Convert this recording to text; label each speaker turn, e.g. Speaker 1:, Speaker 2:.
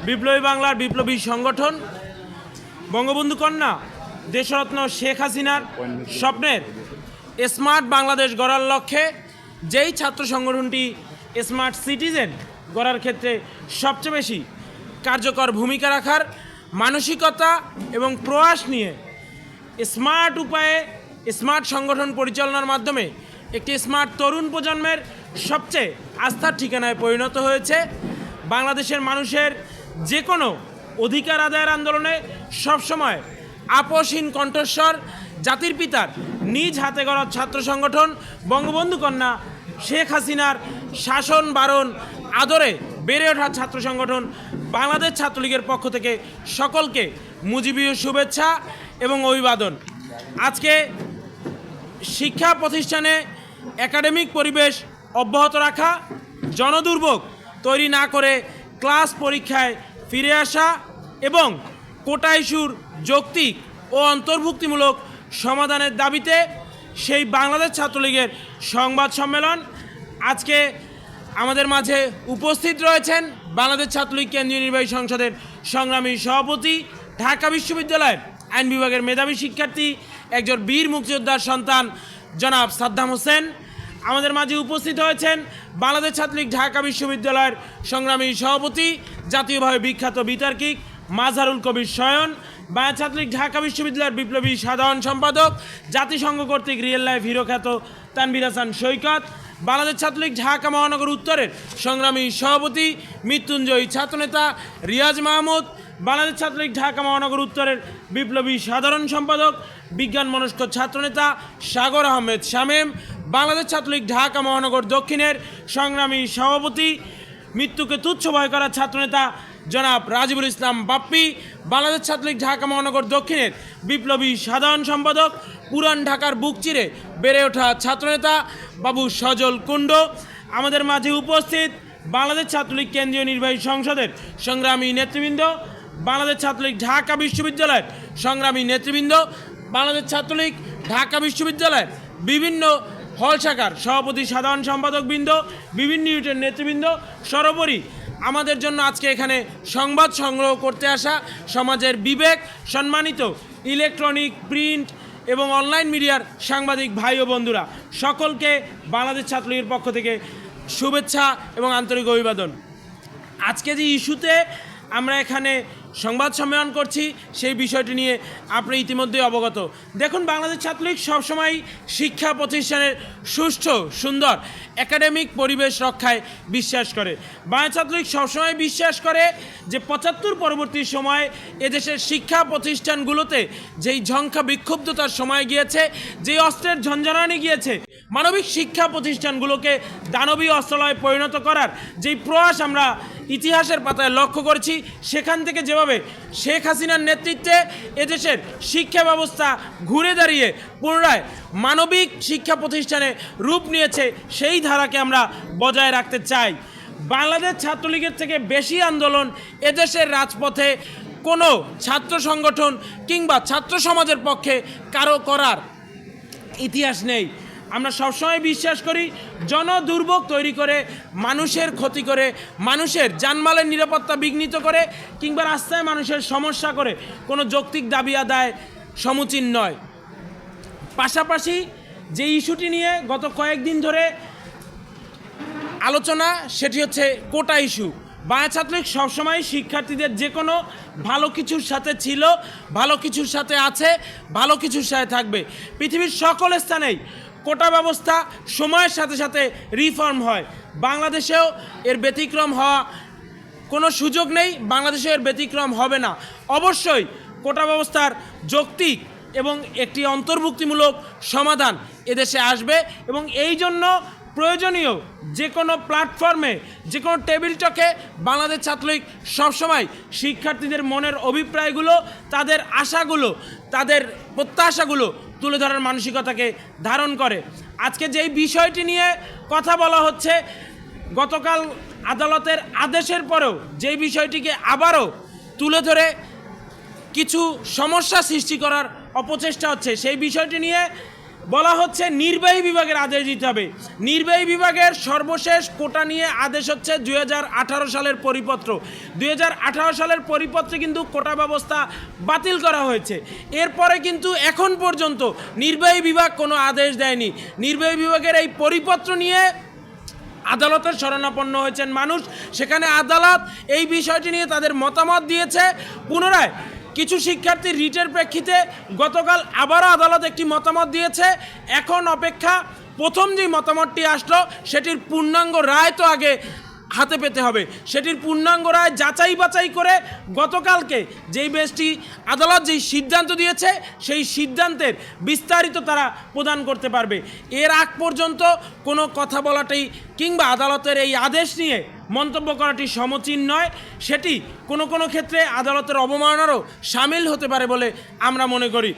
Speaker 1: বিপ্লবী বাংলার বিপ্লবী সংগঠন বঙ্গবন্ধু কন্যা দেশরত্ন শেখ হাসিনার স্বপ্নের স্মার্ট বাংলাদেশ গড়ার লক্ষ্যে যেই ছাত্র সংগঠনটি স্মার্ট সিটিজেন গড়ার ক্ষেত্রে সবচেয়ে বেশি কার্যকর ভূমিকা রাখার মানসিকতা এবং প্রয়াস নিয়ে স্মার্ট উপায়ে স্মার্ট সংগঠন পরিচালনার মাধ্যমে একটি স্মার্ট তরুণ প্রজন্মের সবচেয়ে আস্থার ঠিকানায় পরিণত হয়েছে। বাংলাদেশের মানুষের যে কোনো অধিকার আদায়ের আন্দোলনে সবসময় আপোষহীন কণ্ঠস্বর জাতির পিতার নিজ হাতে গড়া ছাত্র সংগঠন বঙ্গবন্ধু কন্যা শেখ হাসিনার শাসন বারণ আদরে বেড়ে ওঠা ছাত্র সংগঠন বাংলাদেশ ছাত্রলীগের পক্ষ থেকে সকলকে মুজিবীয় শুভেচ্ছা এবং অভিবাদন। আজকে শিক্ষা প্রতিষ্ঠানে একাডেমিক পরিবেশ অব্যাহত রাখা, জনদুর্ভোগ তৈরি না করে ক্লাস পরীক্ষায় ফিরে আসা এবং কোটা ইস্যুর যৌক্তিক ও অন্তর্ভুক্তিমূলক সমাধানের দাবিতে সেই বাংলাদেশ ছাত্রলীগের সংবাদ সম্মেলন। আজকে আমাদের মাঝে উপস্থিত রয়েছেন বাংলাদেশ ছাত্রলীগ কেন্দ্রীয় নির্বাহী সংসদের সংগ্রামী সভাপতি, ঢাকা বিশ্ববিদ্যালয়ের আইন বিভাগের মেধাবী শিক্ষার্থী, একজন বীর মুক্তিযোদ্ধার সন্তান জনাব সাদ্দাম হোসেন। আমাদের মাঝে উপস্থিত হয়েছেন বাংলাদেশ ছাত্রলীগ ঢাকা বিশ্ববিদ্যালয়ের সংগ্রামী সভাপতি, জাতীয়ভাবে বিখ্যাত বিতার্কিক মাজহারুল কবির শয়ন, বাংলাদেশ ছাত্রলীগ ঢাকা বিশ্ববিদ্যালয়ের বিপ্লবী সাধারণ সম্পাদক, জাতিসংঘ কর্তৃক রিয়েল লাইফ হিরো খ্যাত তানভীর হাসান সৈকত, বাংলাদেশ ছাত্রলীগ ঢাকা মহানগর উত্তরের সংগ্রামী সভাপতি, মৃত্যুঞ্জয়ী ছাত্রনেতা রিয়াজ মাহমুদ, বাংলাদেশ ছাত্রলীগ ঢাকা মহানগর উত্তরের বিপ্লবী সাধারণ সম্পাদক, বিজ্ঞান মনস্ক ছাত্রনেতা সাগর আহমেদ শামেম, বাংলাদেশ ছাত্রলীগ ঢাকা মহানগর দক্ষিণের সংগ্রামী সভাপতি, মৃত্যুকে তুচ্ছ ভয় করা ছাত্রনেতা জনাব রাজিবুল ইসলাম বাপ্পি, বাংলাদেশ ছাত্রলীগ ঢাকা মহানগর দক্ষিণের বিপ্লবী সাধারণ সম্পাদক, পুরান ঢাকার বুক চিরে বেড়ে ওঠা ছাত্রনেতা বাবু সজল কুণ্ড। আমাদের মাঝে উপস্থিত বাংলাদেশ ছাত্রলীগ কেন্দ্রীয় নির্বাহী সংসদের সংগ্রামী নেতৃবৃন্দ, বাংলাদেশ ছাত্রলীগ ঢাকা বিশ্ববিদ্যালয়ের সংগ্রামী নেতৃবৃন্দ, বাংলাদেশ ছাত্রলীগ ঢাকা বিশ্ববিদ্যালয়ের বিভিন্ন হল শাখার সভাপতি সাধারণ সম্পাদকবৃন্দ, বিভিন্ন ইউনিটের নেতৃবৃন্দ, সর্বোপরি আমাদের জন্য আজকে এখানে সংবাদ সংগ্রহ করতে আসা সমাজের বিবেক সম্মানিত ইলেকট্রনিক, প্রিন্ট এবং অনলাইন মিডিয়ার সাংবাদিক ভাই ও বন্ধুরা, সকলকে বাংলাদেশ ছাত্রলীগের পক্ষ থেকে শুভেচ্ছা এবং আন্তরিক অভিবাদন। আজকে যে ইস্যুতে আমরা এখানে সংবাদ সম্মেলন করছি সেই বিষয়টি নিয়ে আপনি ইতিমধ্যেই অবগত। দেখুন, বাংলাদেশ ছাত্রলীগ সবসময় শিক্ষা প্রতিষ্ঠানের সুষ্ঠু সুন্দর একাডেমিক পরিবেশ রক্ষায় বিশ্বাস করে। বাংলাদেশ ছাত্রলীগ সবসময় বিশ্বাস করে যে ৭৫ পরবর্তী সময়ে এদেশের শিক্ষা প্রতিষ্ঠানগুলোতে যেই ঝঙ্কা বিক্ষুব্ধতার সময় গিয়েছে, যেই অস্ত্রের ঝঞ্ঝনানি গিয়েছে, মানবিক শিক্ষা প্রতিষ্ঠানগুলোকে দানবীয় অস্ত্রালয়ে পরিণত করার যেই প্রয়াস আমরা ইতিহাসের পাতায় লক্ষ্য করেছি, সেখান থেকে যেভাবে শেখ হাসিনার নেতৃত্বে এদেশের শিক্ষা ব্যবস্থা ঘুরে দাঁড়িয়ে পুনরায় মানবিক শিক্ষা প্রতিষ্ঠানে রূপ নিয়েছে, সেই ধারাকে আমরা বজায় রাখতে চাই। বাংলাদেশ ছাত্রলীগের থেকে বেশি আন্দোলন এদেশের রাজপথে কোনো ছাত্র সংগঠন কিংবা ছাত্র সমাজের পক্ষে কারো করার ইতিহাস নেই। আমরা সবসময় বিশ্বাস করি জনদুর্ভোগ তৈরি করে, মানুষের ক্ষতি করে, মানুষের জানমালের নিরাপত্তা বিঘ্নিত করে কিংবা রাস্তায় মানুষের সমস্যা করে কোনো যৌক্তিক দাবি আদায় সমুচীন নয়। পাশাপাশি যে ইস্যুটি নিয়ে গত কয়েকদিন ধরে আলোচনা, সেটি হচ্ছে কোটা ইস্যু। বাংলাদেশ ছাত্রলীগ সবসময় শিক্ষার্থীদের যে কোনো ভালো কিছুর সাথে ছিল, ভালো কিছুর সাথে আছে, ভালো কিছুর সাথে থাকবে। পৃথিবীর সকল স্থানেই কোটা ব্যবস্থা সময়ের সাথে সাথে রিফর্ম হয়, বাংলাদেশেও এর ব্যতিক্রম হওয়া কোনো সুযোগ নেই, বাংলাদেশেও এর ব্যতিক্রম হবে না। অবশ্যই কোটা ব্যবস্থার যৌক্তিক এবং একটি অন্তর্ভুক্তিমূলক সমাধান এদেশে আসবে এবং এই জন্য প্রয়োজনীয় যে কোনো প্ল্যাটফর্মে, যে কোনো টেবিল টকে বাংলাদেশ ছাত্রলীগ সবসময় শিক্ষার্থীদের মনের অভিপ্রায়গুলো, তাদের আশাগুলো, তাদের প্রত্যাশাগুলো তুলে ধরার মানসিকতাকে ধারণ করে। আজকে যেই বিষয়টি নিয়ে কথা বলা হচ্ছে, গতকাল আদালতের আদেশের পরেও যেই বিষয়টিকে আবারও তুলে ধরে কিছু সমস্যা সৃষ্টি করার অপচেষ্টা হচ্ছে, সেই বিষয়টি নিয়ে বলা হচ্ছে নির্বাহী বিভাগের আদেশ দিতে হবে। নির্বাহী বিভাগের সর্বশেষ কোটা নিয়ে আদেশ হচ্ছে 2018 সালের পরিপত্র। 2018 সালের পরিপত্রে কিন্তু কোটা ব্যবস্থা বাতিল করা হয়েছে। এরপরে কিন্তু এখন পর্যন্ত নির্বাহী বিভাগ কোনো আদেশ দেয়নি। নির্বাহী বিভাগের এই পরিপত্র নিয়ে আদালতের শরণাপন্ন হয়েছেন মানুষ, সেখানে আদালত এই বিষয়টি নিয়ে তাদের মতামত দিয়েছে। পুনরায় কিছু শিক্ষার্থী রিটের প্রেক্ষিতে গতকাল আবারও আদালত একটি মতামত দিয়েছে। এখন অপেক্ষা, প্রথম যে মতামতটি আসলো সেটির পূর্ণাঙ্গ রায় তো আগে হাতে পেতে হবে। সেটির পূর্ণাঙ্গ রায় যাচাই বাছাই করে গতকালকে যেই বেশটি আদালত যেই সিদ্ধান্ত দিয়েছে সেই সিদ্ধান্তের বিস্তারিত তারা প্রদান করতে পারবে। এর আগ পর্যন্ত কোনো কথা বলাটাই কিংবা আদালতের এই আদেশ নিয়ে মন্তব্য করাটি সমীচীন নয়। সেটি কোনো কোনো ক্ষেত্রে আদালতের অবমাননারও সামিল হতে পারে বলে আমরা মনে করি।